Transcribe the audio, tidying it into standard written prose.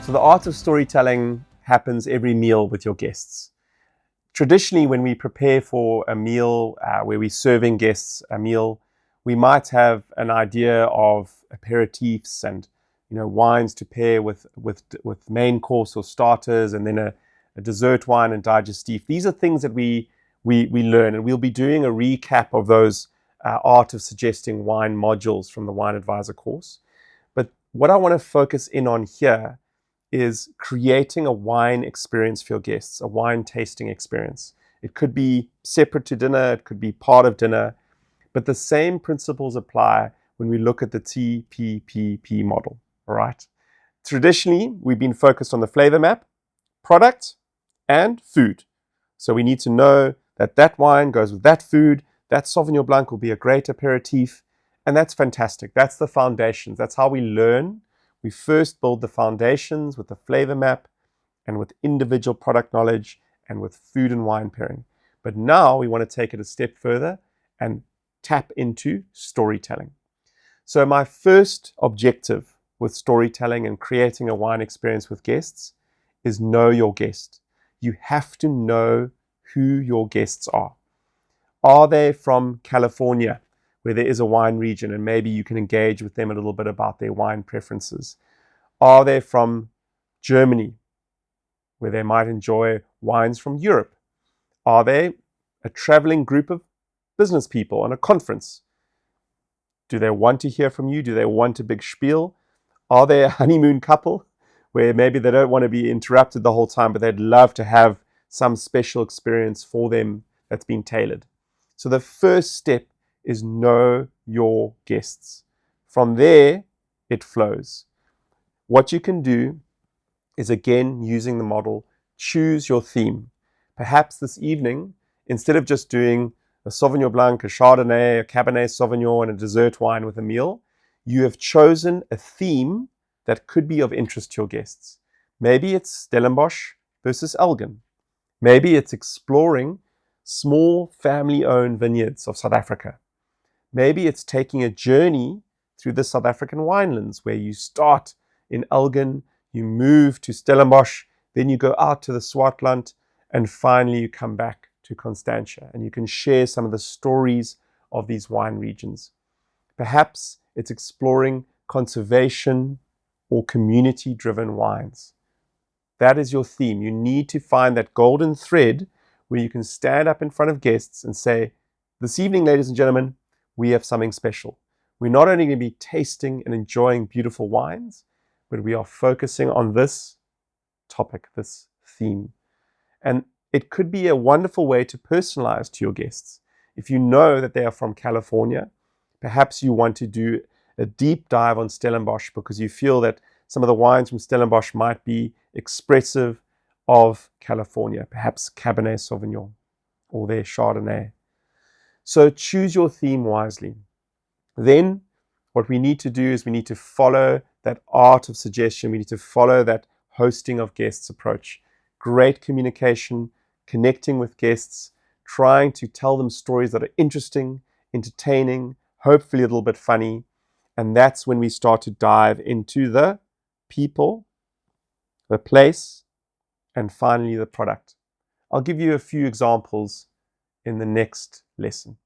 So the art of storytelling happens every meal with your guests. Traditionally, when we prepare for a meal where we're serving guests a meal, we might have an idea of aperitifs and wines to pair with main course or starters, and then a dessert wine and digestif. These are things that we learn, and we'll be doing a recap of those art of suggesting wine modules from the Wine Advisor course. But what I want to focus in on here is creating a wine experience for your guests, a wine tasting experience. It could be separate to dinner, it could be part of dinner, but the same principles apply when we look at the TPPP model, all right? Traditionally, we've been focused on the flavor map, product, and food. So we need to know that that wine goes with that food, that Sauvignon Blanc will be a great aperitif, and that's fantastic. That's the foundations. That's how we learn. We first build the foundations with the flavor map and with individual product knowledge and with food and wine pairing. But now we want to take it a step further and tap into storytelling. So my first objective with storytelling and creating a wine experience with guests is know your guest. You have to know who your guests are. Are they from California, where there is a wine region, and maybe you can engage with them a little bit about their wine preferences? Are they from Germany, where they might enjoy wines from Europe? Are they a traveling group of business people on a conference? Do they want to hear from you? Do they want a big spiel? Are they a honeymoon couple, where maybe they don't want to be interrupted the whole time, but they'd love to have some special experience for them that's been tailored? So the first step is know your guests. From there, it flows. What you can do is, again, using the model, choose your theme. Perhaps this evening, instead of just doing a Sauvignon Blanc, a Chardonnay, a Cabernet Sauvignon, and a dessert wine with a meal, you have chosen a theme that could be of interest to your guests. Maybe it's Stellenbosch versus Elgin. Maybe it's exploring small family-owned vineyards of South Africa. Maybe it's taking a journey through the South African winelands, where you start in Elgin, you move to Stellenbosch, then you go out to the Swartland, and finally you come back to Constantia, and you can share some of the stories of these wine regions. Perhaps it's exploring conservation or community-driven wines. That is your theme. You need to find that golden thread where you can stand up in front of guests and say, this evening, ladies and gentlemen, we have something special. We're not only going to be tasting and enjoying beautiful wines, but we are focusing on this topic, this theme. And it could be a wonderful way to personalize to your guests. If you know that they are from California, perhaps you want to do a deep dive on Stellenbosch because you feel that some of the wines from Stellenbosch might be expressive of California, perhaps Cabernet Sauvignon or their Chardonnay. So choose your theme wisely. Then what we need to do is we need to follow that art of suggestion. We need to follow that hosting of guests approach. Great communication, connecting with guests, trying to tell them stories that are interesting, entertaining, hopefully a little bit funny. And that's when we start to dive into the people, the place, and finally the product. I'll give you a few examples in the next lesson.